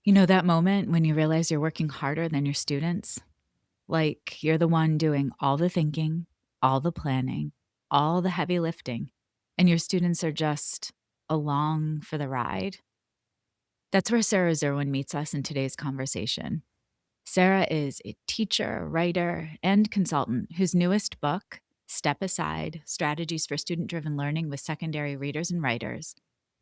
You know that moment when you realize you're working harder than your students? Like you're the one doing all the thinking, all the planning, all the heavy lifting, and your students are just along for the ride? That's where Sarah Zerwin meets us in today's conversation. Sarah is a teacher, writer, and consultant whose newest book, Step Aside Strategies for Student Driven Learning with Secondary Readers and Writers,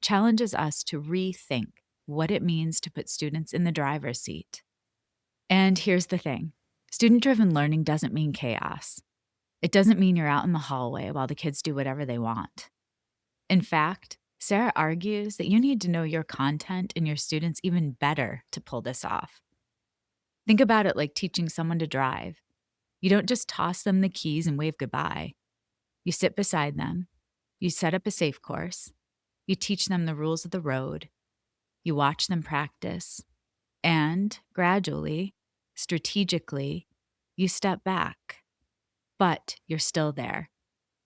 challenges us to rethink what it means to put students in the driver's seat. And here's the thing, student driven learning doesn't mean chaos. It doesn't mean you're out in the hallway while the kids do whatever they want. In fact, Sarah argues that you need to know your content and your students even better to pull this off. Think about it like teaching someone to drive. You don't just toss them the keys and wave goodbye. You sit beside them, you set up a safe course, you teach them the rules of the road, you watch them practice, and gradually, strategically, you step back. But you're still there,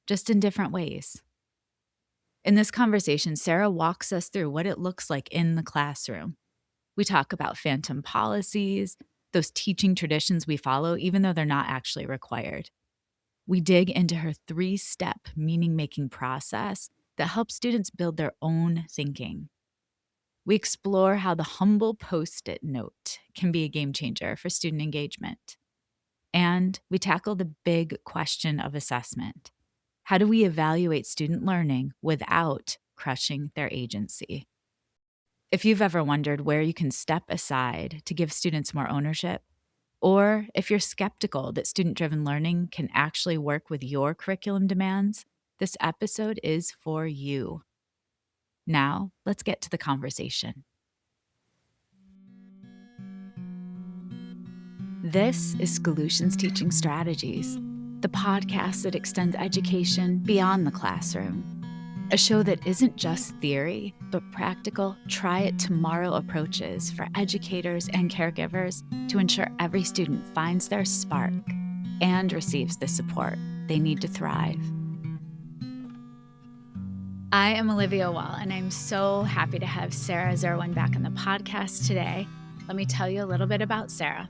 just in different ways. In this conversation, Sarah walks us through what it looks like in the classroom. We talk about phantom policies, those teaching traditions we follow, even though they're not actually required. We dig into her 3-step meaning making process that helps students build their own thinking. We explore how the humble Post it note can be a game changer for student engagement. And we tackle the big question of assessment. How do we evaluate student learning without crushing their agency? If you've ever wondered where you can step aside to give students more ownership, or if you're skeptical that student-driven learning can actually work with your curriculum demands, this episode is for you. Now, let's get to the conversation. This is Schoolutions Teaching Strategies, the podcast that extends education beyond the classroom. A show that isn't just theory, but practical, try-it-tomorrow approaches for educators and caregivers to ensure every student finds their spark and receives the support they need to thrive. I am Olivia Wall, and I'm so happy to have Sarah Zerwin back on the podcast today. Let me tell you a little bit about Sarah.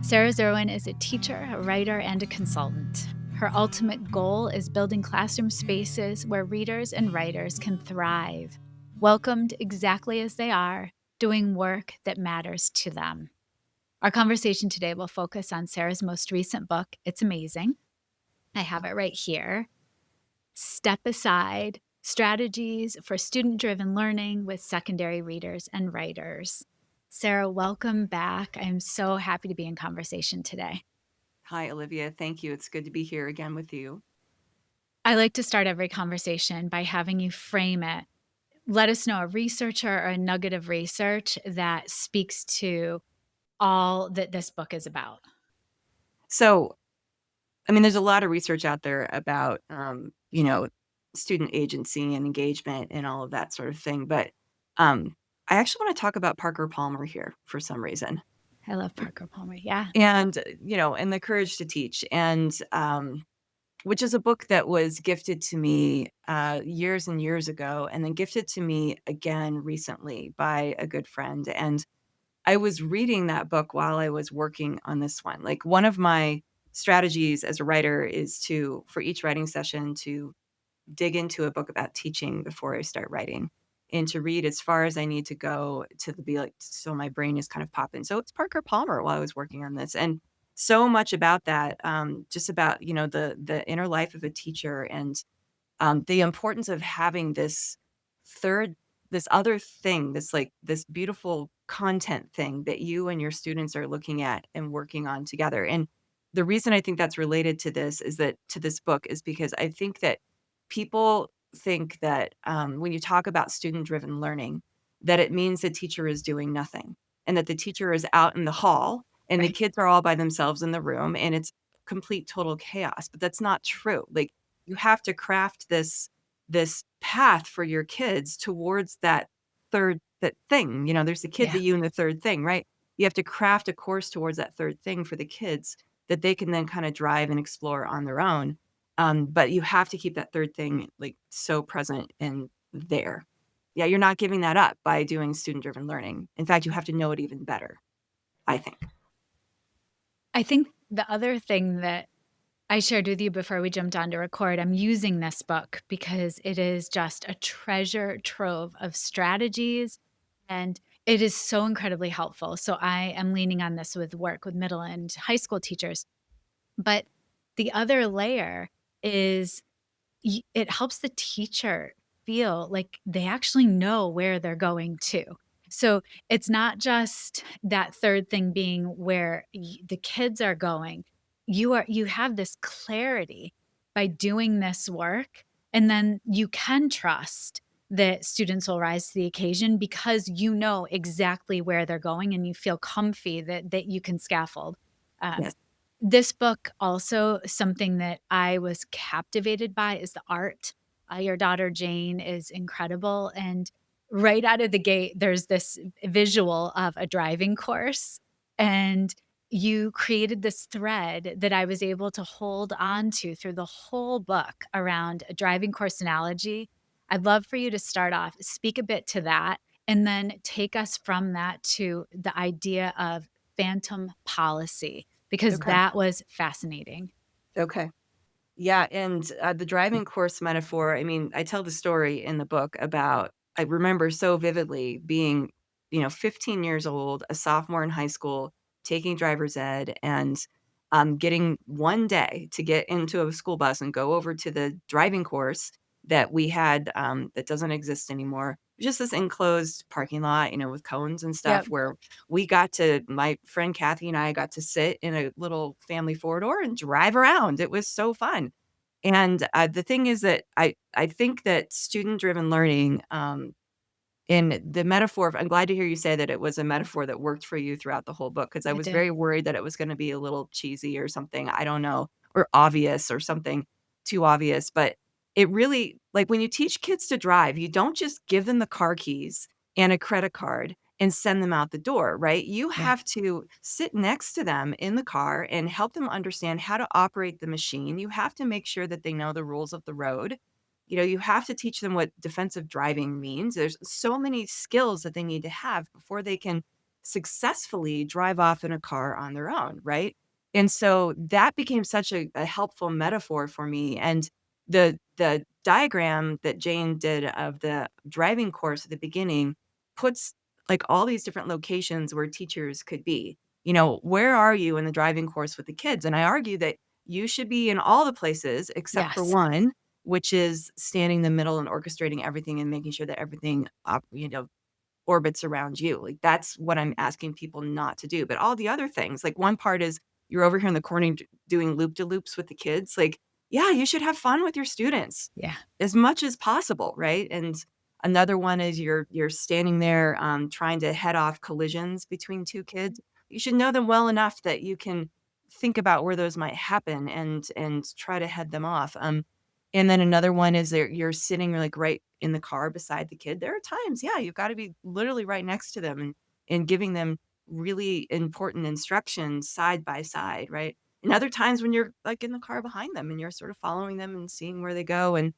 Sarah Zerwin is a teacher, a writer, and a consultant. Her ultimate goal is building classroom spaces where readers and writers can thrive, welcomed exactly as they are, doing work that matters to them. Our conversation today will focus on Sarah's most recent book, It's Amazing. I have it right here. Step Aside Strategies for Student-Driven Learning with Secondary Readers and Writers. Sarah, welcome back. I'm so happy to be in conversation today. Hi, Olivia. Thank you. It's good to be here again with you. I like to start every conversation by having you frame it. Let us know a researcher or a nugget of research that speaks to all that this book is about. So, there's a lot of research out there about, student agency and engagement and all of that sort of thing. But I actually want to talk about Parker Palmer here for some reason. I love Parker Palmer. Yeah. And, and The Courage to Teach. And which is a book that was gifted to me years and years ago, and then gifted to me again recently by a good friend. And I was reading that book while I was working on this one. Like, one of my strategies as a writer is for each writing session, to dig into a book about teaching before I start writing, and to read as far as I need to go be like, so my brain is kind of popping. So it's Parker Palmer while I was working on this. And so much about that, just about, the inner life of a teacher, and the importance of having this other thing, this beautiful content thing that you and your students are looking at and working on together. And the reason I think that's related to this book is because I think that people think that when you talk about student-driven learning, that it means the teacher is doing nothing, and that the teacher is out in the hall and the Right. kids are all by themselves in the room and it's complete total chaos. But that's not true. Like, you have to craft this path for your kids towards that that thing. There's the kids, Yeah. the you, and the third thing, right? You have to craft a course towards that third thing for the kids that they can then kind of drive and explore on their own. But you have to keep that third thing like so present and there. yeah, you're not giving that up by doing student-driven learning. In fact, you have to know it even better, I think. I think the other thing that I shared with you before we jumped on to record, I'm using this book because it is just a treasure trove of strategies, and it is so incredibly helpful. So I am leaning on this with work with middle and high school teachers. But the other layer is it helps the teacher feel like they actually know where they're going to. So it's not just that third thing being where the kids are going. You have this clarity by doing this work, and then you can trust that students will rise to the occasion because you know exactly where they're going and you feel comfy that you can scaffold. Um, Yes. this book also, something that I was captivated by is the art. Your daughter Jane is incredible, and right out of the gate, there's this visual of a driving course, and you created this thread that I was able to hold on to through the whole book around a driving course analogy. I'd love for you to start off, speak a bit to that, and then take us from that to the idea of phantom policy, because Okay. that was fascinating. Okay. Yeah, and, the driving course metaphor, I mean, I tell the story in the book about I remember so vividly being, 15 years old, a sophomore in high school, taking driver's ed, and, getting 1 day to get into a school bus and go over to the driving course that we had, that doesn't exist anymore. Just this enclosed parking lot, with cones and stuff Yep. where my friend Kathy and I got to sit in a little family four-door and drive around. It was so fun. And, the thing is that I think that student-driven learning, in the metaphor of I'm glad to hear you say that it was a metaphor that worked for you throughout the whole book, because I It was did. very worried that it was gonna be a little cheesy or something, I don't know, or obvious or something too obvious, but it really like, when you teach kids to drive, you don't just give them the car keys and a credit card and send them out the door, right? You Yeah. have to sit next to them in the car and help them understand how to operate the machine, you have to make sure that they know the rules of the road, you have to teach them what defensive driving means. There's so many skills that they need to have before they can successfully drive off in a car on their own, right? And so that became such a helpful metaphor for me. And the diagram that Jane did of the driving course at the beginning puts like all these different locations where teachers could be. Where are you in the driving course with the kids? And I argue that you should be in all the places except for Yes. one, which is standing in the middle and orchestrating everything and making sure that everything orbits around you. Like, that's what I'm asking people not to do, but all the other things, like, one part is you're over here in the corner doing loop-de-loops with the kids, like, yeah, you should have fun with your students Yeah. as much as possible, right? And another one is you're standing there, trying to head off collisions between 2 kids. You should know them well enough that you can think about where those might happen and try to head them off. And then another one is there you're sitting, like, right in the car beside the kid. There are times, yeah, you've gotta be literally right next to them and giving them really important instructions side by side, right? And other times when you're, like, in the car behind them and you're sort of following them and seeing where they go, and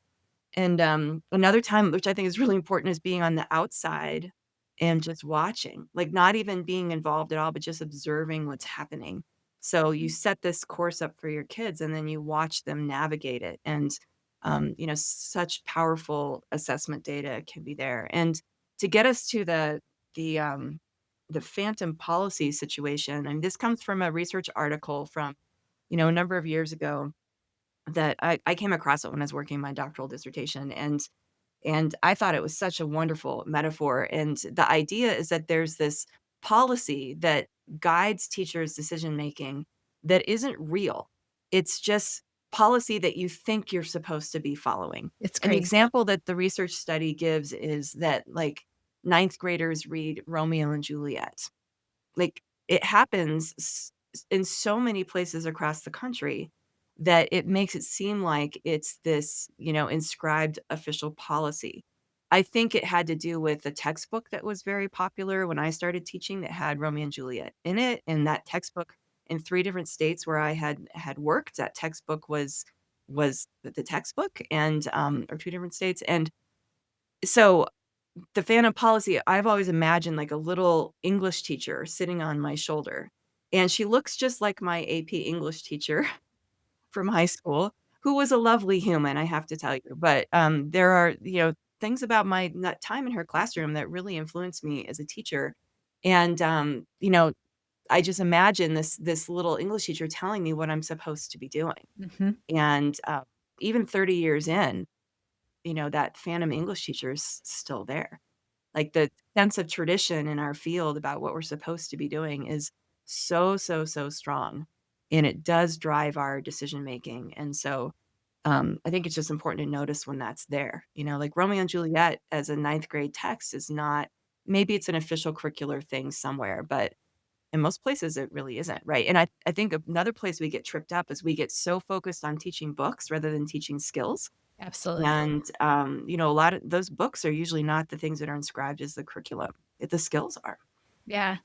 another time, which I think is really important, is being on the outside and just watching, like, not even being involved at all, but just observing what's happening. So you set this course up for your kids, and then you watch them navigate it, and, such powerful assessment data can be there. And to get us to the, um, the phantom policy situation, and this comes from a research article from, a number of years ago that I came across it when I was working my doctoral dissertation, and I thought it was such a wonderful metaphor, and the idea is that there's this policy that guides teachers' decision making that isn't real. It's just policy that you think you're supposed to be following. It's And the crazy. example that the research study gives is that, like, ninth graders read Romeo and Juliet. Like, it happens in so many places across the country that it makes it seem like it's this, inscribed official policy. I think it had to do with a textbook that was very popular when I started teaching that had Romeo and Juliet in it, and that textbook in 3 different states where I had worked, that textbook was the textbook and, or 2 different states, and so the phantom policy, I've always imagined like a little English teacher sitting on my shoulder, and she looks just like my AP English teacher from high school, who was a lovely human, I have to tell you, but, there are, things about my that time in her classroom that really influenced me as a teacher, and, I just imagine this little English teacher telling me what I'm supposed to be doing, Mhm. and, even 30 years in, that phantom English teacher is still there. Like, the sense of tradition in our field about what we're supposed to be doing is so, so, so strong, and it does drive our decision making, and so, I think it's just important to notice when that's there, like Romeo and Juliet as a ninth grade text is not, maybe it's an official curricular thing somewhere, but in most places, it really isn't, right? And I think another place we get tripped up is we get so focused on teaching books rather than teaching skills, Absolutely. and, a lot of those books are usually not the things that are inscribed as the curriculum. The skills are. Yeah.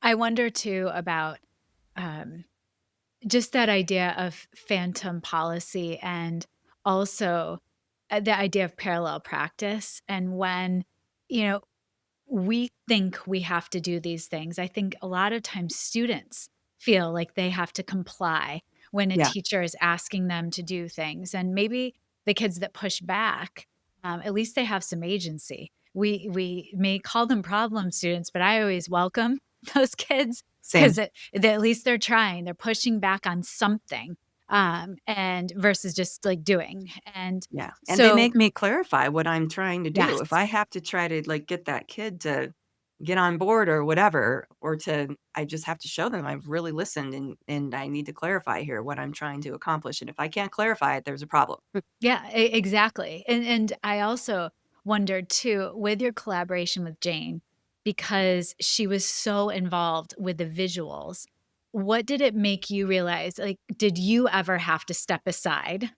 I wonder too about, um, just that idea of phantom policy and also, the idea of parallel practice and when, you know, we think we have to do these things. I think a lot of times students feel like they have to comply when a Yeah, teacher is asking them to do things. And maybe the kids that push back, at least they have some agency. We may call them problem students, but I always welcome those kids same. because at least they're trying. They're pushing back on something, and versus just like doing. And Yeah, and they so, make me clarify what I'm trying to do. yes, If I have to try to, like, get that kid to get on board or whatever, or I just have to show them I've really listened and I need to clarify here what I'm trying to accomplish, and if I can't clarify it, there's a problem. yeah, exactly. And I also wondered too with your collaboration with Jane, because she was so involved with the visuals. What did it make you realize? Like, did you ever have to step aside?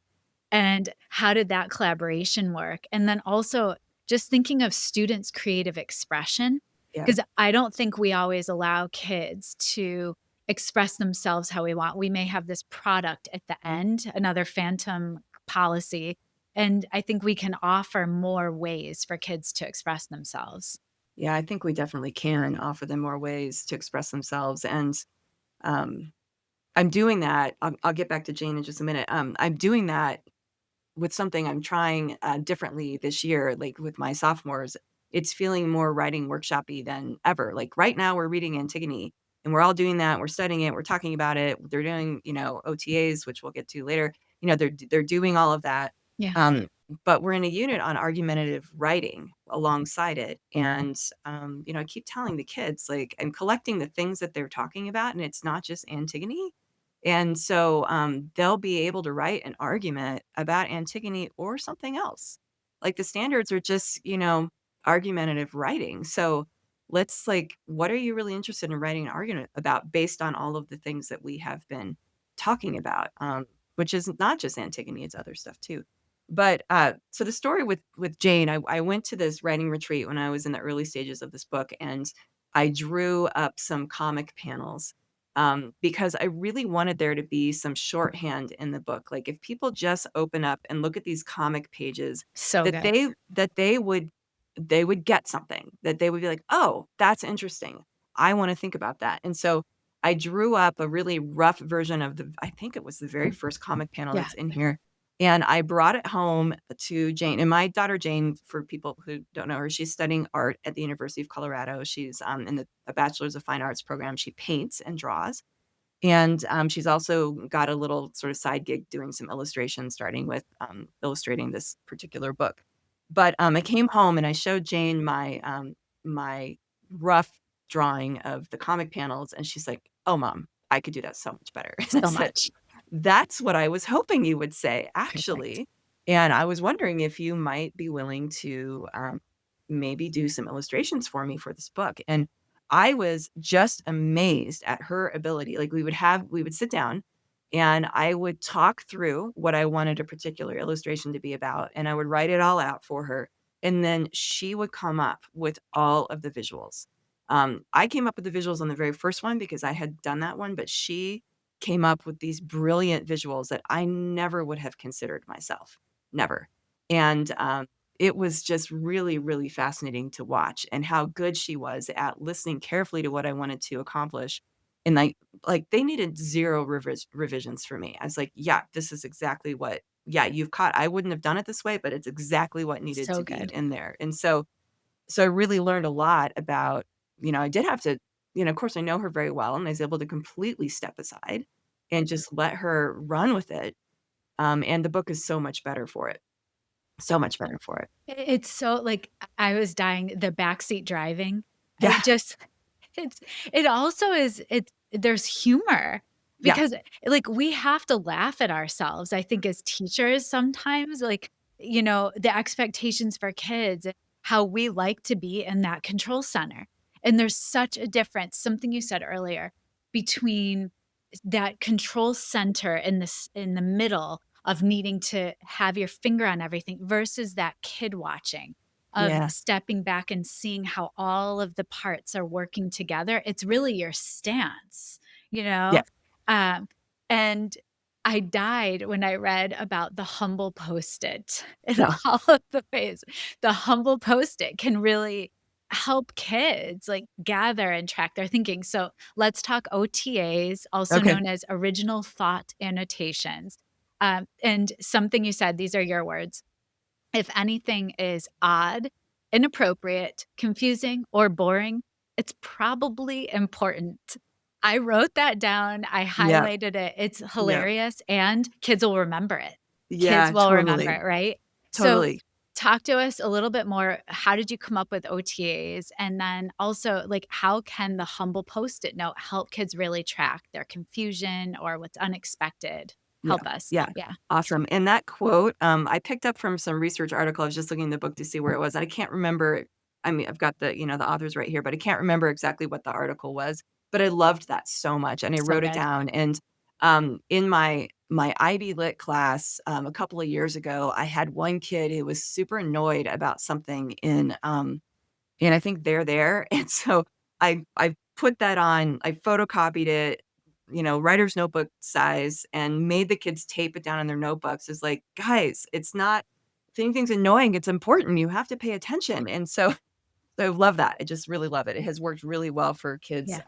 And how did that collaboration work? And then also just thinking of students' creative expression, Yeah. because I don't think we always allow kids to express themselves how we want. We may have this product at the end, another phantom policy, and I think we can offer more ways for kids to express themselves. Yeah, I think we definitely can offer them more ways to express themselves, and, um, I'm doing that. I'll get back to Jane in just a minute. I'm doing that with something I'm trying, differently this year, like, with my sophomores. It's feeling more writing workshop-y than ever. Like, right now, we're reading Antigone, and we're all doing that, we're studying it, we're talking about it, they're doing, OTAs, which we'll get to later. They're doing all of that, Yeah, um, but we're in a unit on argumentative writing alongside it, and, I keep telling the kids, like, I'm collecting the things that they're talking about, and it's not just Antigone, and so, they'll be able to write an argument about Antigone or something else. Like, the standards are just, argumentative writing. So, let's like, what are you really interested in writing an argument about based on all of the things that we have been talking about? Which is not just Antigone, it's other stuff too. But so the story with Jane, I went to this writing retreat when I was in the early stages of this book, and I drew up some comic panels because I really wanted there to be some shorthand in the book. Like if people just open up and look at these comic pages, so that good. they would get something, that they would be like, "Oh, that's interesting. I want to think about that." And so I drew up a really rough version of I think it was the very first comic panel Yeah, that's in here. And I brought it home to Jane. And my daughter Jane, for people who don't know her, she's studying art at the University of Colorado. She's in a Bachelor's of Fine Arts program. She paints and draws. And, she's also got a little sort of side gig doing some illustrations, starting with, illustrating this particular book. But, I came home and I showed Jane my rough drawing of the comic panels, and she's like, "Oh, mom, I could do that so much better." And I so said, much. "That's what I was hoping you would say, Perfect. actually, and I was wondering if you might be willing to, maybe do some illustrations for me for this book." And I was just amazed at her ability. Like, we would sit down, and I would talk through what I wanted a particular illustration to be about, and I would write it all out for her, and then she would come up with all of the visuals. I came up with the visuals on the very first one because I had done that one, but she came up with these brilliant visuals that I never would have considered myself, never. And, it was just really, really fascinating to watch and how good she was at listening carefully to what I wanted to accomplish. And they needed 0 revisions for me. I was like, "Yeah, this is exactly what yeah, you've caught I wouldn't have done it this way, but it's exactly what needed So to be good. in there." And so I really learned a lot about I did have to of course, I know her very well, and I was able to completely step aside and just let her run with it, and the book is so much better for it. So much better for it. It's so like, I was dying the backseat driving. Yeah, It just it's it also is there's humor yeah, because, like, we have to laugh at ourselves, I think, as teachers sometimes, like, the expectations for kids, how we like to be in that control center, and there's such a difference, something you said earlier, between that control center in the middle of needing to have your finger on everything versus that kid watching, of yeah, stepping back and seeing how all of the parts are working together. It's really your stance, you yeah. know? Um, and I died when I read about the humble Post-it and No. all of the ways the humble Post-it can really help kids, like, gather and track their thinking. So let's talk OTAs, also Okay. known as original thought annotations. And something you said, these are your words. If anything is odd, inappropriate, confusing, or boring, it's probably important. I wrote that down. I Yeah, highlighted it. It's yeah. hilarious, and kids will remember it. Kids Yeah, will remember totally, it, right? So, totally. talk to us a little bit more. How did you come up with OTAs? And then also, like, how can the humble post it note help kids really track their confusion or what's unexpected? Yeah, Help us. yeah, Yeah. awesome, and that quote, I picked up from some research article. I was just looking in the book to see where it was, and I can't remember I mean, I've got the authors right here, but I can't remember exactly what the article was, but I loved that so much, and I So wrote it good. down, and, in my IB Lit class, a couple of years ago, I had one kid who was super annoyed about something and I think they're there, and so I put that on I photocopied it, writer's notebook size, and made the kids tape it down in their notebooks. It's like, "Guys, it's not if anything's annoying, it's important, you have to pay attention," and so I love that, I just really love it. It has worked really well for kids, Yeah.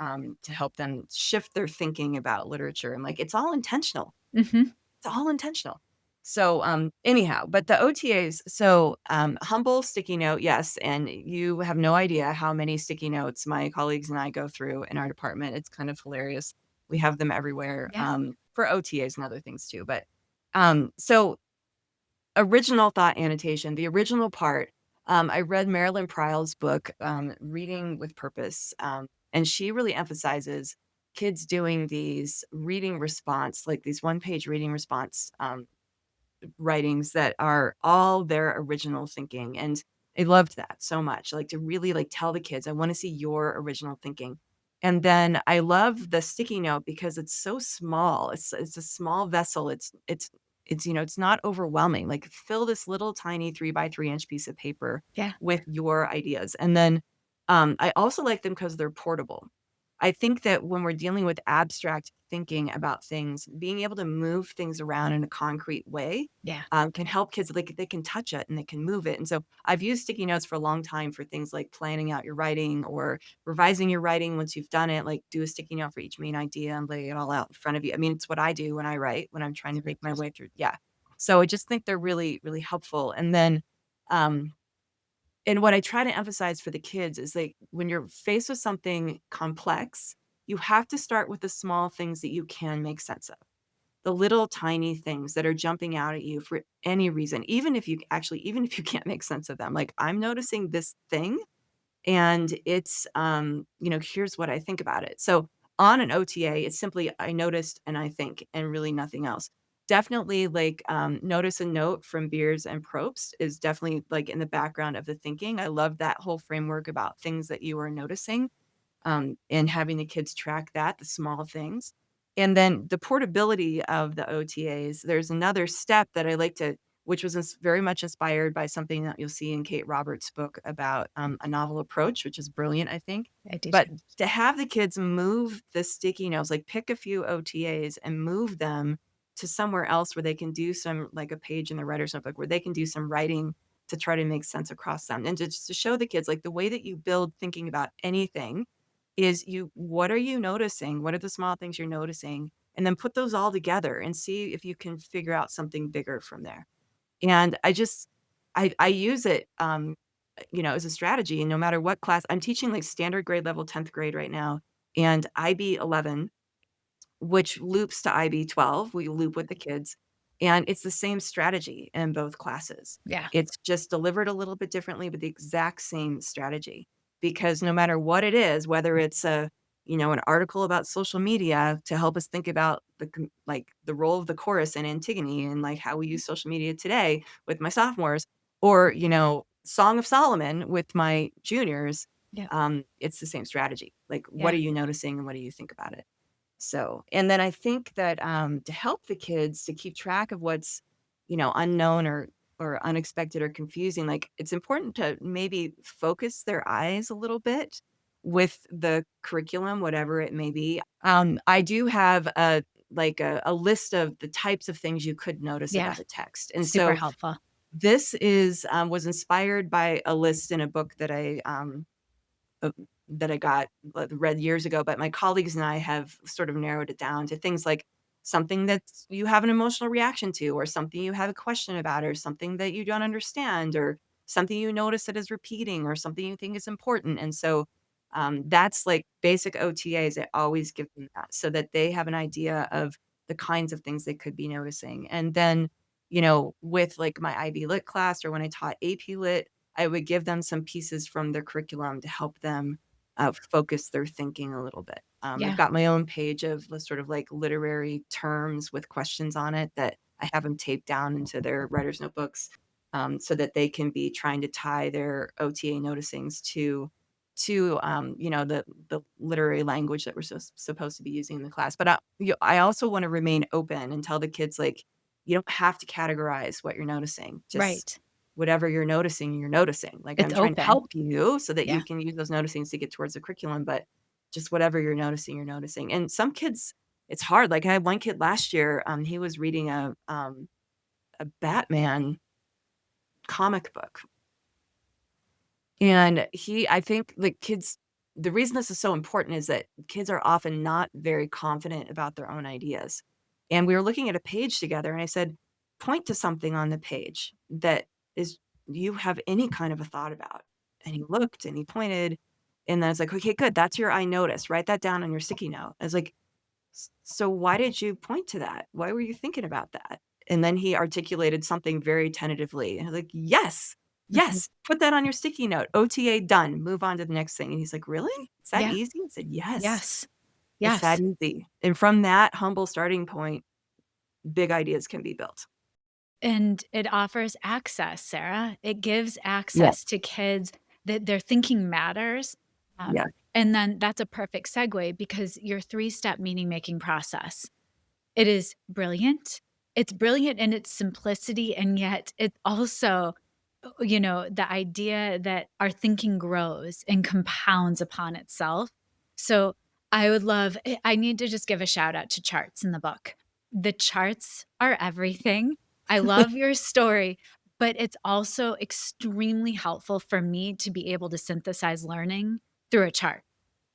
to help them shift their thinking about literature, and, like, it's all intentional. Mhm. It's all intentional. So, anyhow, but the OTAs, so, humble sticky note, yes, and you have no idea how many sticky notes my colleagues and I go through in our department. It's kind of hilarious. We have them everywhere, Yeah. for OTAs and other things too, but, so original thought annotation, the original part, I read Marilyn Pryle's book, Reading with Purpose, and she really emphasizes kids doing these reading response, like these one-page reading response, writings that are all their original thinking, and I loved that so much, like, to really, like, tell the kids, "I wanna see your original thinking." And then I love the sticky note because it's so small, it's a small vessel, it's not overwhelming, like, fill this little tiny 3 by 3-inch piece of paper Yeah. with your ideas, and then, I also like them because 'cause they're portable. I think that when we're dealing with abstract thinking about things, being able to move things around in a concrete way, Yeah. can help kids, like, they can touch it and they can move it, and so I've used sticky notes for a long time for things like planning out your writing or revising your writing once you've done it, like, do a sticky note for each main idea and lay it all out in front of you. I mean, it's what I do when I write, when I'm trying to make my way through yeah. So I just think they're really, really helpful, and then, um and what I try to emphasize for the kids is, like, when you're faced with something complex, you have to start with the small things that you can make sense of. The little tiny things that are jumping out at you for any reason, even if you can't make sense of them. Like, I'm noticing this thing and it's, here's what I think about it. So on an OTA, it's simply I noticed and I think, and really nothing else. Definitely like notice and note from Beers and Probst is definitely like in the background of the thinking. I love that whole framework about things that you are noticing and having the kids track that, the small things. And then the portability of the OTAs, there's another step that I like to, which was very much inspired by something that you'll see in Kate Roberts' book about a novel approach, which is brilliant, I think. I do But too. to have the kids move the sticky notes, like pick a few OTAs and move them to somewhere else where they can do some, like a page in the writer's notebook, where they can do some writing to try to make sense across them, and just to show the kids, like, the way that you build thinking about anything is what are you noticing? What are the small things you're noticing? And then put those all together and see if you can figure out something bigger from there. And I use it, as a strategy, and no matter what class I'm teaching, like, standard grade level 10th grade right now, and IB 11, which loops to IB 12. We loop with the kids, and it's the same strategy in both classes. Yeah. It's just delivered a little bit differently, but the exact same strategy. Because no matter what it is, whether it's an article about social media to help us think about the role of the chorus in Antigone and like how we use social media today with my sophomores, or Song of Solomon with my juniors, Yeah. it's the same strategy. Like, what Yeah. are you noticing and what do you think about it? So, and then I think that, to help the kids to keep track of what's, unknown or unexpected or confusing, like, it's important to maybe focus their eyes a little bit with the curriculum, whatever it may be. I do have a list of the types of things you could notice Yeah. about a text. And Super so helpful. this was inspired by a list in a book uh, that I got read years ago, but my colleagues and I have sort of narrowed it down to things like something that you have an emotional reaction to, or something you have a question about, or something that you don't understand, or something you notice that is repeating, or something you think is important. And so that's like basic OTAs. I always give them that so that they have an idea of the kinds of things they could be noticing. And then, with like my IB Lit class or when I taught AP Lit, I would give them some pieces from their curriculum to help them, focus their thinking a little bit. I've Yeah. got my own page of the sort of like literary terms with questions on it that I have them taped down into their writer's notebooks, so that they can be trying to tie their OTA noticings to the literary language that we're supposed to be using in the class. But I also want to remain open and tell the kids, like, you don't have to categorize what you're noticing. Just Right. whatever you're noticing, you're noticing. Like, I'm It's trying to open. help you so that Yeah. you can use those noticings to get towards the curriculum, but just whatever you're noticing, you're noticing. And some kids, it's hard. Like, I had one kid last year, he was reading a Batman comic book, and I think, like, kids the reason this is so important is that kids are often not very confident about their own ideas. And we were looking at a page together, and I said, "Point to something on the page that is you have any kind of a thought about." And he looked and he pointed, and then I was like, "Okay, good. That's your I notice. Write that down on your sticky note." I was like, So why did you point to that? Why were you thinking about that?" And then he articulated something very tentatively, and I was like, "Yes, Mhm. yes, put that on your sticky note. OTA done, move on to the next thing." And he's like, "Really? It's that Yeah. easy?" I said, "Yes, Yes. it's that Yes. easy." And from that humble starting point, big ideas can be built. And it offers access, Sarah. It gives Yeah, access to kids that their thinking matters. yeah, And then that's a perfect segue because your three-step meaning making process. It is brilliant. It's brilliant in its simplicity, and yet it's also, the idea that our thinking grows and compounds upon itself. So I need to just give a shout out to charts in the book. The charts are everything. I love your story, but it's also extremely helpful for me to be able to synthesize learning through a chart.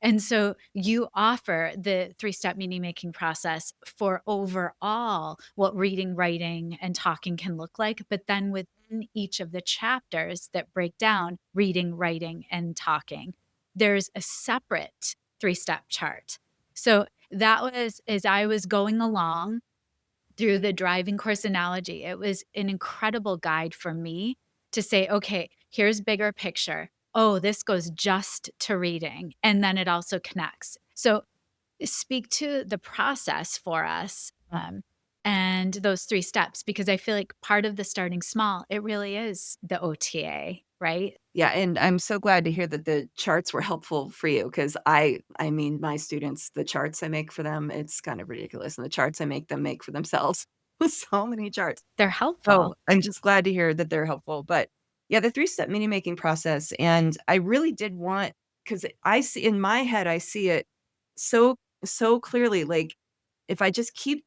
And so you offer the three-step meaning making process for overall what reading, writing, and talking can look like, but then within each of the chapters that break down reading, writing, and talking, there's a separate three-step chart. So that was as I was going along through the driving course analogy, it was an incredible guide for me to say, "Okay, here's bigger picture. Oh, this goes just to reading," and then it also connects. So, speak to the process for us, and those 3 steps, because I feel like part of the starting small, it really is the OTA, right? yeah, and I'm so glad to hear that the charts were helpful for you, because I mean, my students, the charts I make for them, it's kind of ridiculous, and the charts I make them make for themselves. So many charts. They're Oh, helpful. I'm just glad to hear that they're helpful, but yeah, the three-step meaning making process, and I really did want, because I see in my head, I see it so clearly, like, if I just keep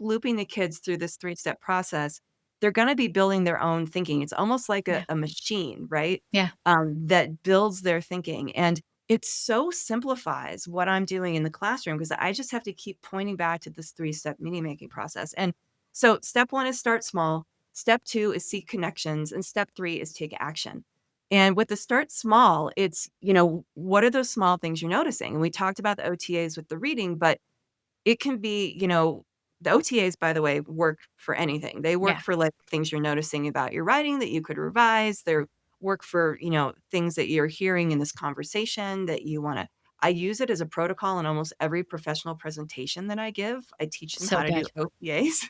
looping the kids through this three-step process, they're gonna be building their own thinking. It's almost like Yeah. a machine, right? Yeah. That builds their thinking, and it so simplifies what I'm doing in the classroom because I just have to keep pointing back to this three-step meaning-making process, and so step 1 is start small, step 2 is seek connections, and step 3 is take action. And with the start small, it's, what are those small things you're noticing? And we talked about the OTAs with the reading, but it can be, the OTAs, by the way, work for anything. They work Yeah. for, like, things you're noticing about your writing that you could revise. They work for, things that you're hearing in this conversation that you wanna I use it as a protocol in almost every professional presentation that I give. I teach them So how to do good. OTAs.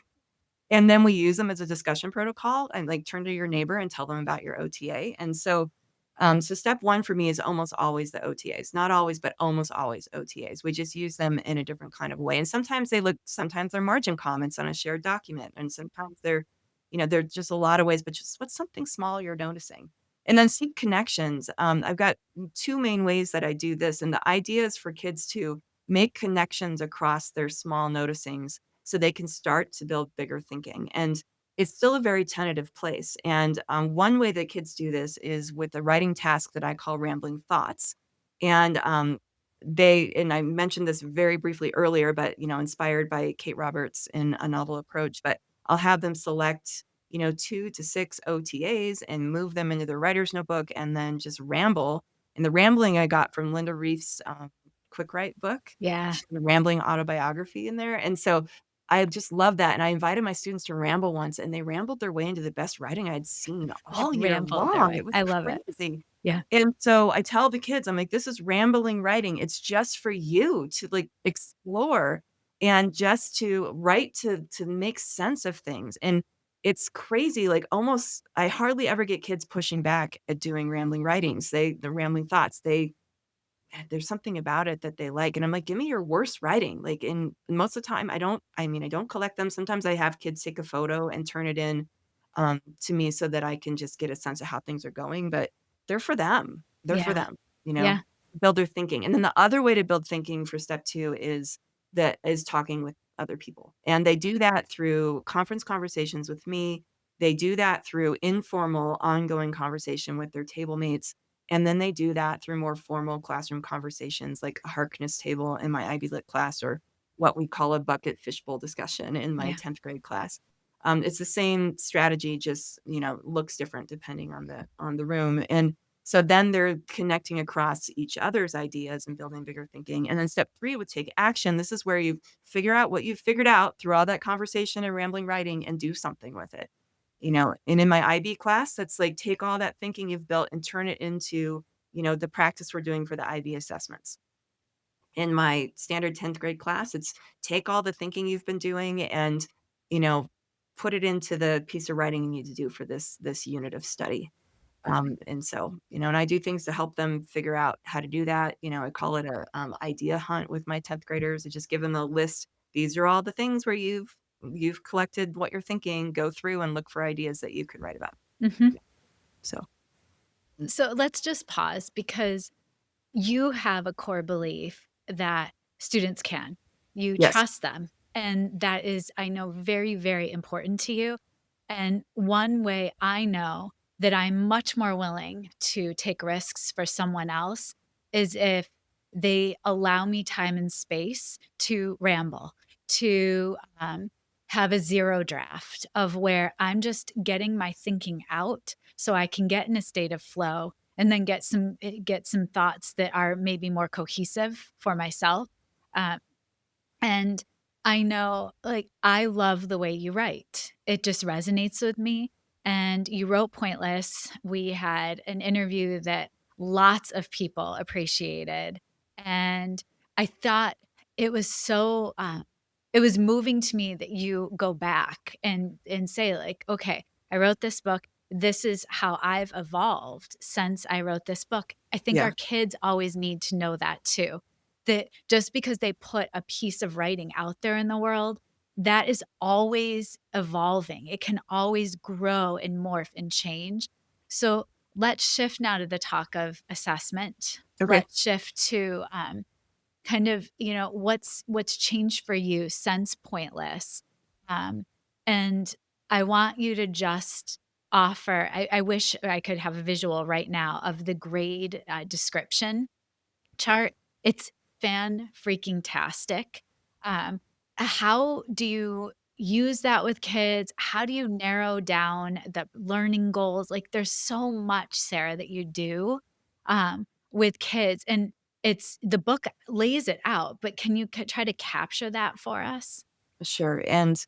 And then we use them as a discussion protocol and, like, turn to your neighbor and tell them about your OTA, and so step 1 for me is almost always the OTAs. Not always, but almost always OTAs. We just use them in a different kind of way, and sometimes they're margin comments on a shared document, and sometimes they're just a lot of ways, but just what's something small you're noticing? And then seek connections. I've got 2 main ways that I do this, and the idea is for kids to make connections across their small noticings so they can start to build bigger thinking. And it's still a very tentative place. And one way that kids do this is with a writing task that I call rambling thoughts. And and I mentioned this very briefly earlier, but inspired by Kate Roberts in a novel approach. But I'll have them select 2 to 6 OTAs and move them into their writer's notebook, and then just ramble. And the rambling I got from Linda Reef's Quick Write book. Yeah. She's a rambling autobiography in there. And so I just love that, and I invited my students to ramble once, and they rambled their way into the best writing I'd seen Like all year ramble their long. way. It was I love it. crazy. Yeah. And so I tell the kids, I'm like, "This is rambling writing. It's just for you to, like, explore and just to write to make sense of things." And it's crazy, like, almost I hardly ever get kids pushing back at doing rambling writings. The rambling thoughts, there's something about it that they like, and I'm like, "Give me your worst writing." Like, and most of the time, I don't collect them. Sometimes I have kids take a photo and turn it in, to me so that I can just get a sense of how things are going, but they're for them. They're for Yeah. them, Yeah. build their thinking. And then the other way to build thinking for step 2 is talking with other people, and they do that through conference conversations with me. They do that through informal, ongoing conversation with their table mates. And then they do that through more formal classroom conversations like a Harkness table in my Ivy Lit class or what we call a bucket fishbowl discussion in my Yeah. 10th grade class. It's the same strategy, just looks different depending on the room. And so then they're connecting across each other's ideas and building bigger thinking. And then step 3 would take action. This is where you figure out what you've figured out through all that conversation and rambling writing and do something with it. And in my IB class, that's like take all that thinking you've built and turn it into, the practice we're doing for the IB assessments. In my standard 10th grade class, it's take all the thinking you've been doing and, you know, put it into the piece of writing you need to do for this unit of study. And so, and I do things to help them figure out how to do that. I call it a idea hunt with my 10th graders. I just give them a list. These are all the things where you've collected what you're thinking. Go through and look for ideas that you could write about. Mhm. Yeah. So So let's just pause because you have a core belief that students can. You yes, trust them, and that is, I know, very, very important to you. And one way I know that I'm much more willing to take risks for someone else is if they allow me time and space to ramble, to have a zero draft of where I'm just getting my thinking out so I can get in a state of flow and then get some thoughts that are maybe more cohesive for myself. Uh, and I know, like, I love the way you write. It just resonates with me. And you wrote Pointless. We had an interview that lots of people appreciated. And I thought it was so, it was moving to me that you go back and say, like, okay, I wrote this book. This is how I've evolved since I wrote this book. I think our yeah, kids always need to know that too, that just because they put a piece of writing out there in the world, that is always evolving. It can always grow and morph and change. So let's shift now to the talk of assessment. okay. Let's shift to kind of, what's changed for you since Pointless. Um, and I want you to just offer I wish I could have a visual right now of the grade, description chart. It's fan freaking tastic. Um, how do you use that with kids? How do you narrow down the learning goals? Like, there's so much, Sarah, that you do, with kids, and it's the book lays it out, but can you try to capture that for us? Sure. And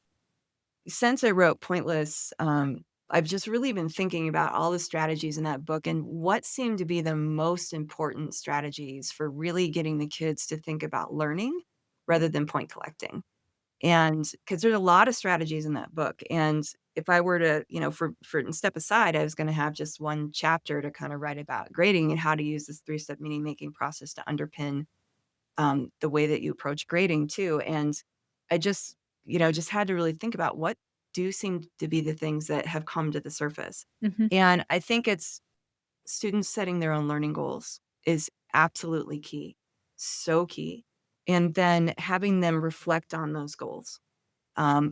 since I wrote Pointless, I've just really been thinking about all the strategies in that book and what seemed to be the most important strategies for really getting the kids to think about learning rather than point collecting. And because there's a lot of strategies in that book. And if I were to, for step aside, I was going to have just one chapter to kind of write about grading and how to use this 3 step meaning making process to underpin the way that you approach grading too. And I just had to really think about what do seem to be the things that have come to the surface. Mhm. And I think it's students setting their own learning goals is absolutely key, so key. And then having them reflect on those goals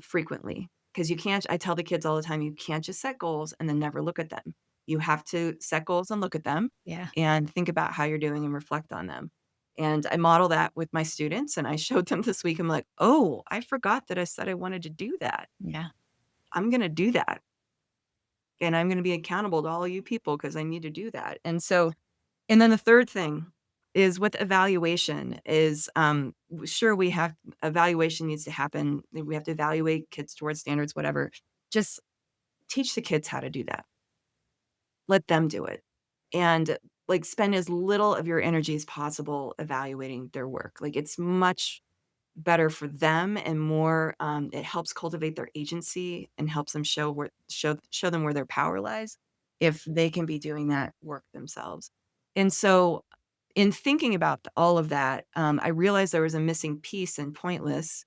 frequently. Because you can't, I tell the kids all the time, you can't just set goals and then never look at them. You have to set goals and look at them Yeah, and think about how you're doing and reflect on them. And I model that with my students. And I showed them this week. I'm like, oh, I forgot that I said I wanted to do that. yeah, I'm going to do that. And I'm going to be accountable to all of you people because I need to do that. And then the third thing is with evaluation is, sure, we have evaluation needs to happen. We have to evaluate kids towards standards, whatever. Just teach the kids how to do that. Let them do it. And, like, spend as little of your energy as possible evaluating their work. Like, it's much better for them and more, it helps cultivate their agency and helps them show them where their power lies if they can be doing that work themselves. And so in thinking about all of that, I realized there was a missing piece in Pointless,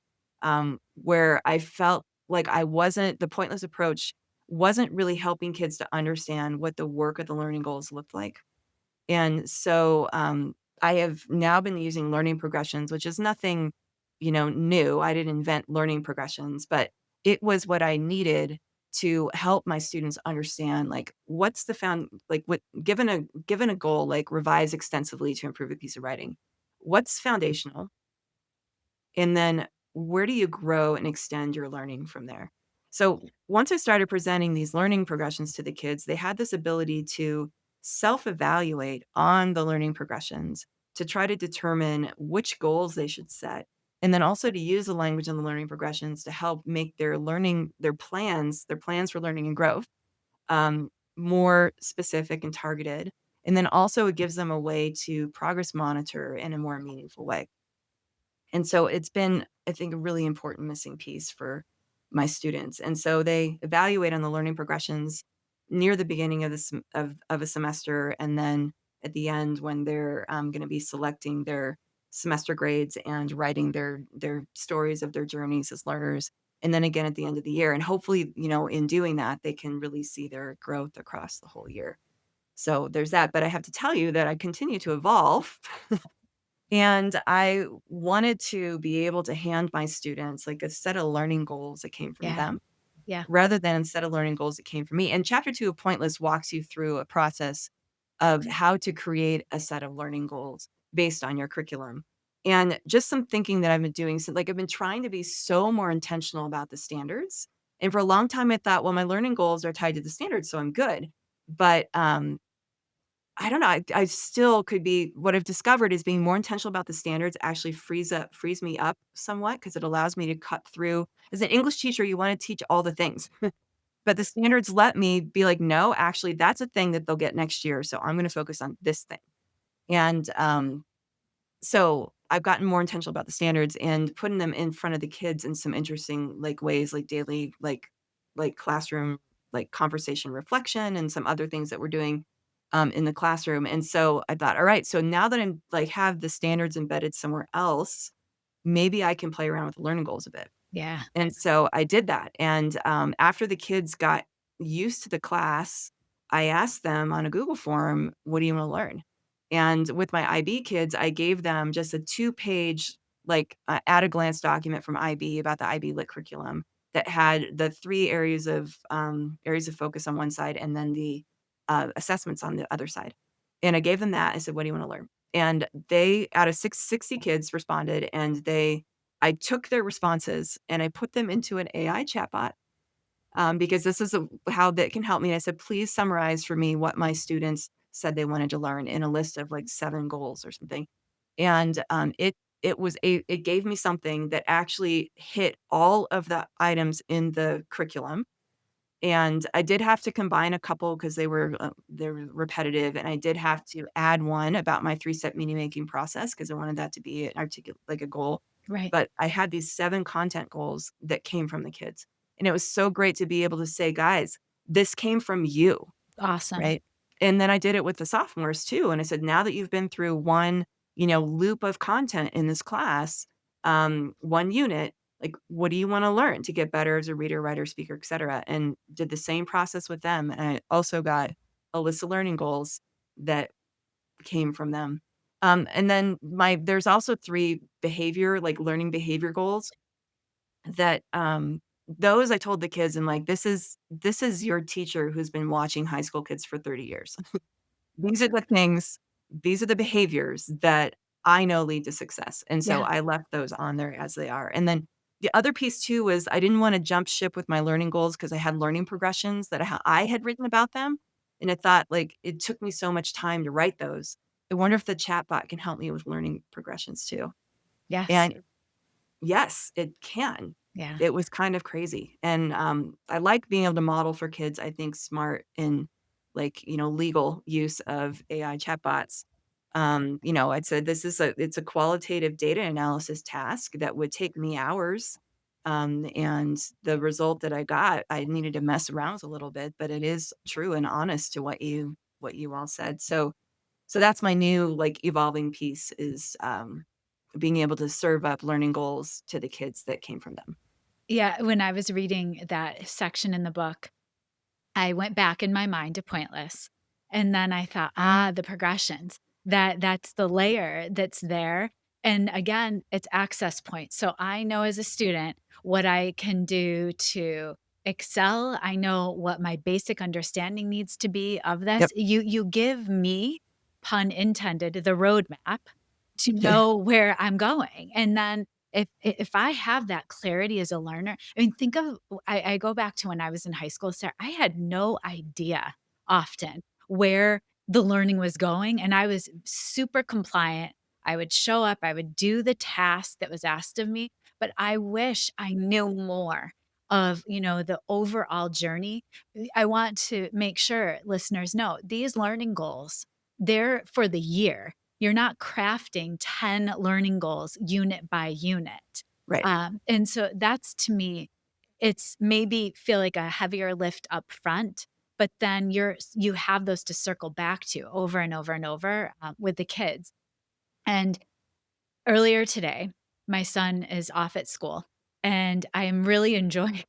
where I felt like the Pointless approach wasn't really helping kids to understand what the work of the learning goals looked like. And so, I have now been using learning progressions, which is nothing, new. I didn't invent learning progressions, but it was what I needed to help my students understand, like, what's the found like, what given a goal, like revise extensively to improve a piece of writing. What's foundational? And then where do you grow and extend your learning from there? So once I started presenting these learning progressions to the kids, they had this ability to self evaluate on the learning progressions to try to determine which goals they should set. And then also to use the language in the learning progressions to help make their plans for learning and growth, more specific and targeted. And then also it gives them a way to progress monitor in a more meaningful way. And so it's been, I think, a really important missing piece for my students. And so they evaluate on the learning progressions near the beginning of of a semester, and then at the end when they're going to be selecting their semester grades and writing their stories of their journeys as learners. And then again at the end of the year. And hopefully, in doing that, they can really see their growth across the whole year. So there's that. But I have to tell you that I continue to evolve. And I wanted to be able to hand my students like a set of learning goals that came from yeah, them yeah, rather than a set of learning goals that came from me. And chapter 2 of Pointless walks you through a process of how to create a set of learning goals based on your curriculum. And just some thinking that I've been doing. So, like, I've been trying to be so more intentional about the standards. And for a long time, I thought, well, my learning goals are tied to the standards, so I'm good. But I don't know. I still could be what I've discovered is being more intentional about the standards actually frees me up somewhat because it allows me to cut through. As an English teacher, you want to teach all the things, but the standards let me be like, no, actually, that's a thing that they'll get next year. So I'm going to focus on this thing. And so I've gotten more intentional about the standards and putting them in front of the kids in some interesting like ways, like daily, like classroom, like conversation reflection and some other things that we're doing in the classroom. And so I thought, all right, so now that I'm like have the standards embedded somewhere else, maybe I can play around with the learning goals a bit. yeah, And so I did that, and, after the kids got used to the class, I asked them on a Google form, "What do you wanna learn?" And with my IB kids, I gave them just a two-page, like, at a glance document from IB about the IB Lit curriculum that had the 3 areas of focus on one side and then the, assessments on the other side. And I gave them that. I said, "What do you wanna learn?" And they out of 60 kids responded, and I took their responses and I put them into an AI chatbot, because this is how that can help me. I said, "Please summarize for me what my students said they wanted to learn in a list of like 7 goals or something." And it gave me something that actually hit all of the items in the curriculum. And I did have to combine a couple because they were repetitive, and I did have to add one about my three-step meaning-making process because I wanted that to be an articulate like a goal. Right. But I had these 7 content goals that came from the kids, and it was so great to be able to say, "Guys, this came from you." Awesome. Right? And then I did it with the sophomores too, and I said, "Now that you've been through one, loop of content in this class, 1 unit, like, what do you wanna learn to get better as a reader, writer, speaker, etcetera?" And did the same process with them, and I also got a list of learning goals that came from them. And then there's also 3 learning behavior goals that, those I told the kids, and like, "This is your teacher who's been watching high school kids for 30 years." These are the things, these are the behaviors that I know lead to success, and so Yeah. I left those on there as they are. And then the other piece too was I didn't wanna jump ship with my learning goals because I had learning progressions that I had written about them, and I thought, like, it took me so much time to write those. I wonder if the chatbot can help me with learning progressions too. Yes. And yes, it can. Yeah. It was kind of crazy, and, I like being able to model for kids, I think, smart and, like, legal use of AI chatbots. I'd said it's a qualitative data analysis task that would take me hours, and the result that I got, I needed to mess around with a little bit, but it is true and honest to what you all said. So that's my new, like, evolving piece is, being able to serve up learning goals to the kids that came from them. Yeah, when I was reading that section in the book, I went back in my mind to Pointless, and then I thought, "Ah, the progressions. That's the layer that's there." And again, it's access points. So I know as a student what I can do to excel. I know what my basic understanding needs to be of this. Yep. You give me, pun intended, the roadmap to know where I'm going. And then if I have that clarity as a learner, I mean, think of I go back to when I was in high school, Sarah, I had no idea often where the learning was going, and I was super compliant. I would show up, I would do the task that was asked of me, but I wish I knew more of, the overall journey. I want to make sure listeners know these learning goals, they're for the year. You're not crafting 10 learning goals unit by unit. Right. And so that's to me, it's maybe feel like a heavier lift up front, but then you have those to circle back to over and over and over with the kids. And earlier today, my son is off at school, and I am really enjoying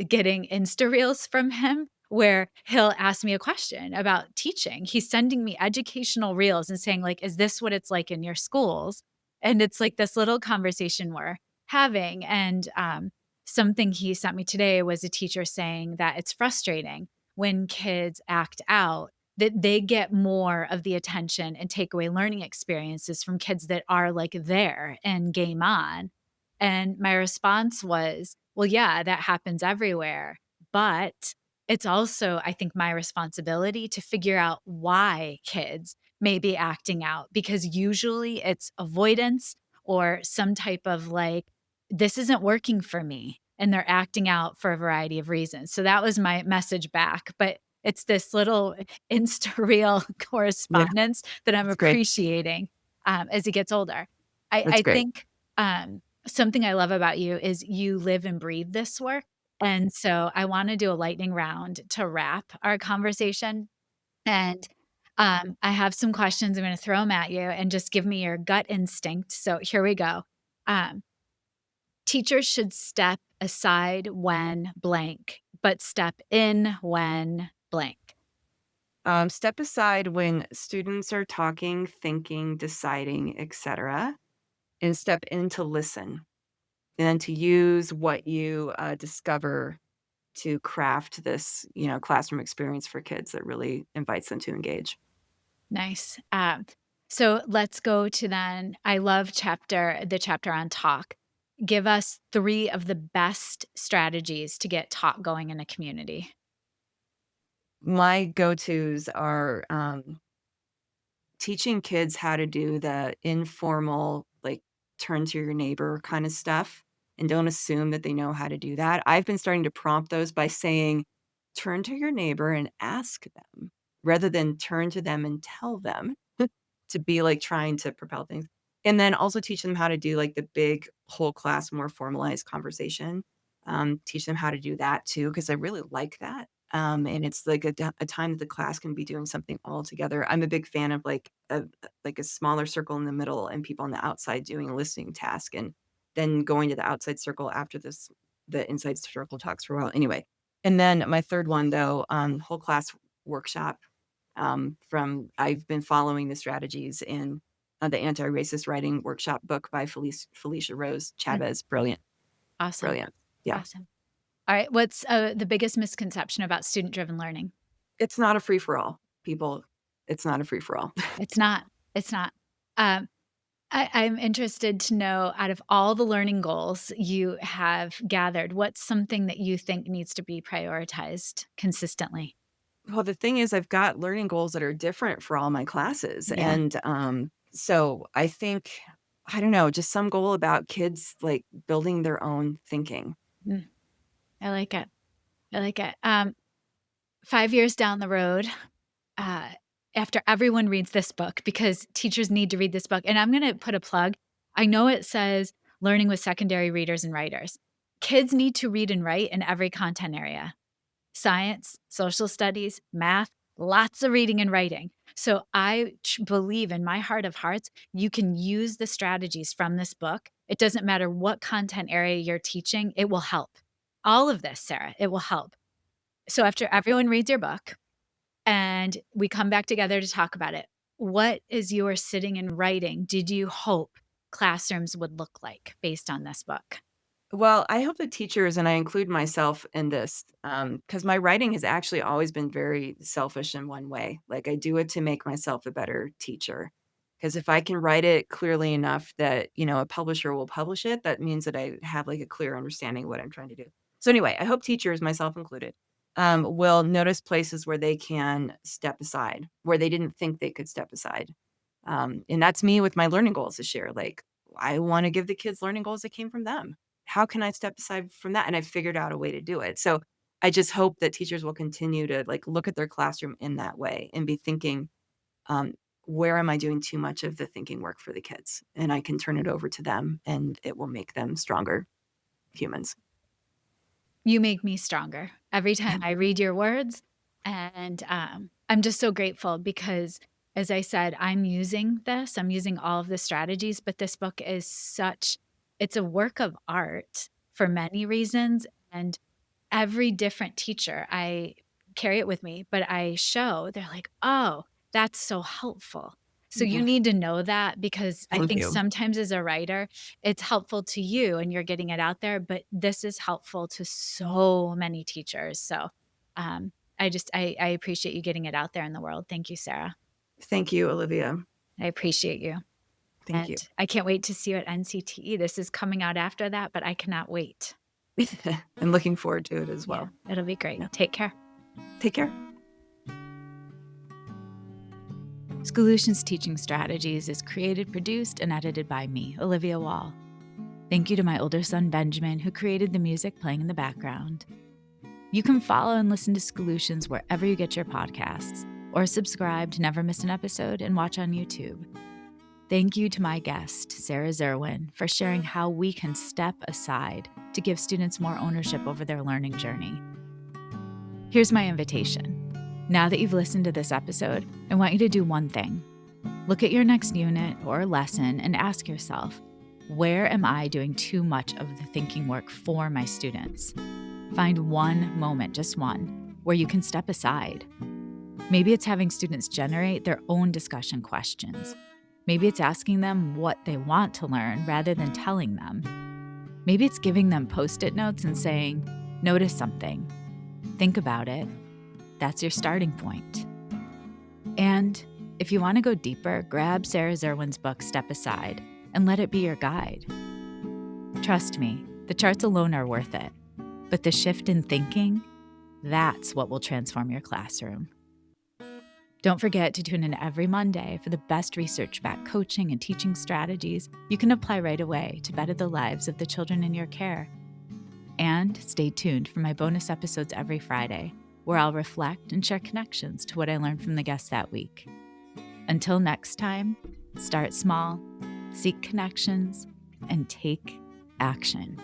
getting Insta reels from him where he'll ask me a question about teaching. He's sending me educational reels and saying like, "Is this what it's like in your schools?" And it's like this little conversation we're having. And something he sent me today was a teacher saying that it's frustrating when kids act out, that they get more of the attention and takeaway learning experiences from kids that are like there and game on. And my response was, well, yeah, that happens everywhere. But it's also, I think, my responsibility to figure out why kids may be acting out because usually it's avoidance or some type of like, this isn't working for me. And they're acting out for a variety of reasons. So that was my message back. But it's this little Insta real Yeah, correspondence that I'm that's great. appreciating as he gets older. I, That's I great. think something I love about you is you live and breathe this work. And so I want to do a lightning round to wrap our conversation. And I have some questions. I'm going to throw them at you and just give me your gut instinct. So here we go. Um, Teachers should step aside when blank, but step in when blank. Step aside when students are talking, thinking, deciding, etc., and step in to listen. and then to use what you discover to craft this, classroom experience for kids that really invites them to engage. Nice. So let's go to then I love the chapter on talk. Give us 3 of the best strategies to get talk going in a community. My go-tos are teaching kids how to do the informal, like, turn to your neighbor kind of stuff, and don't assume that they know how to do that. I've been starting to prompt those by saying, "Turn to your neighbor and ask them," rather than turn to them and tell them. To be, like, trying to propel things. And then also teach them how to do, like, the big whole class, more formalized conversation. Teach them how to do that too, because I really like that. And it's like a time that the class can be doing something all together. I'm a big fan of, like, a smaller circle in the middle and people on the outside doing a listening task, and then going to the outside circle after the inside circle talks for a while. Anyway, and then my 3rd one, though, whole class workshop. From I've been following the strategies in the Anti-Racist Writing Workshop book by Felicia Rose That's Chavez. Brilliant, awesome. brilliant. Yeah. Awesome. All right, what's, the biggest misconception about student-driven learning? It's not a free for all, people. It's not a free for all. It's not. It's not. Um, I'm interested to know, out of all the learning goals you have gathered, what's something that you think needs to be prioritized consistently? Well, the thing is I've got learning goals that are different for all my classes, Yeah. and, so I think, I don't know, just some goal about kids, like, building their own thinking. Mm, I like it. I like it. 5 years down the road, uh, after everyone reads this book, because teachers need to read this book, and I'm gonna put a plug. I know it says learning with secondary readers and writers. Kids need to read and write in every content area. Science, social studies, math, lots of reading and writing. So I believe in my heart of hearts, you can use the strategies from this book. It doesn't matter what content area you're teaching, it will help. All of this, Sarah, it will help. So after everyone reads your book and we come back together to talk about it, what is your sitting and writing did you hope classrooms would look like based on this book? Well, I hope that teachers, and I include myself in this, because my writing has actually always been very selfish in one way. Like, I do it to make myself a better teacher. Because if I can write it clearly enough that, a publisher will publish it, that means that I have, like, a clear understanding of what I'm trying to do. So anyway, I hope teachers, myself included, will notice places where they can step aside, where they didn't think they could step aside. And that's me with my learning goals this year. Like, I want to give the kids learning goals that came from them. How can I step aside from that? And I figured out a way to do it. So I just hope that teachers will continue to, like, look at their classroom in that way and be thinking, um, where am I doing too much of the thinking work for the kids? And I can turn it over to them, and it will make them stronger humans. You make me stronger every time I read your words, and, I'm just so grateful because, as I said, I'm using all of the strategies, but this book is such it's a work of art for many reasons, and every different teacher, I carry it with me, but I show, they're like, "Oh, that's so helpful." So you Yeah. need to know that because I Thank think you. sometimes as a writer, it's helpful to you and you're getting it out there, but this is helpful to so many teachers. So, I appreciate you getting it out there in the world. Thank you, Sarah. Thank you, Olivia. I appreciate you, Thank you. and I can't wait to see you at NCTE. This is coming out after that, but I cannot wait. I'm looking forward to it as Yeah, well. it'll be great. Yeah. Take care. Take care. Schoolutions Teaching Strategies is created, produced, and edited by me, Olivia Wall. Thank you to my older son, Benjamin, who created the music playing in the background. You can follow and listen to Schoolutions wherever you get your podcasts, or subscribe to never miss an episode and watch on YouTube. Thank you to my guest, Sarah Zerwin, for sharing how we can step aside to give students more ownership over their learning journey. Here's my invitation. Now that you've listened to this episode, I want you to do one thing. Look at your next unit or lesson and ask yourself, where am I doing too much of the thinking work for my students? Find one moment, just one, where you can step aside. Maybe it's having students generate their own discussion questions. Maybe it's asking them what they want to learn rather than telling them. Maybe it's giving them Post-it notes and saying, notice something, think about it. That's your starting point. And if you want to go deeper, grab Sarah Zerwin's book, Step Aside, and let it be your guide. Trust me, the charts alone are worth it. But the shift in thinking, that's what will transform your classroom. Don't forget to tune in every Monday for the best research-backed coaching and teaching strategies you can apply right away to better the lives of the children in your care. And stay tuned for my bonus episodes every Friday, where I'll reflect and share connections to what I learned from the guests that week. Until next time, start small, seek connections, and take action.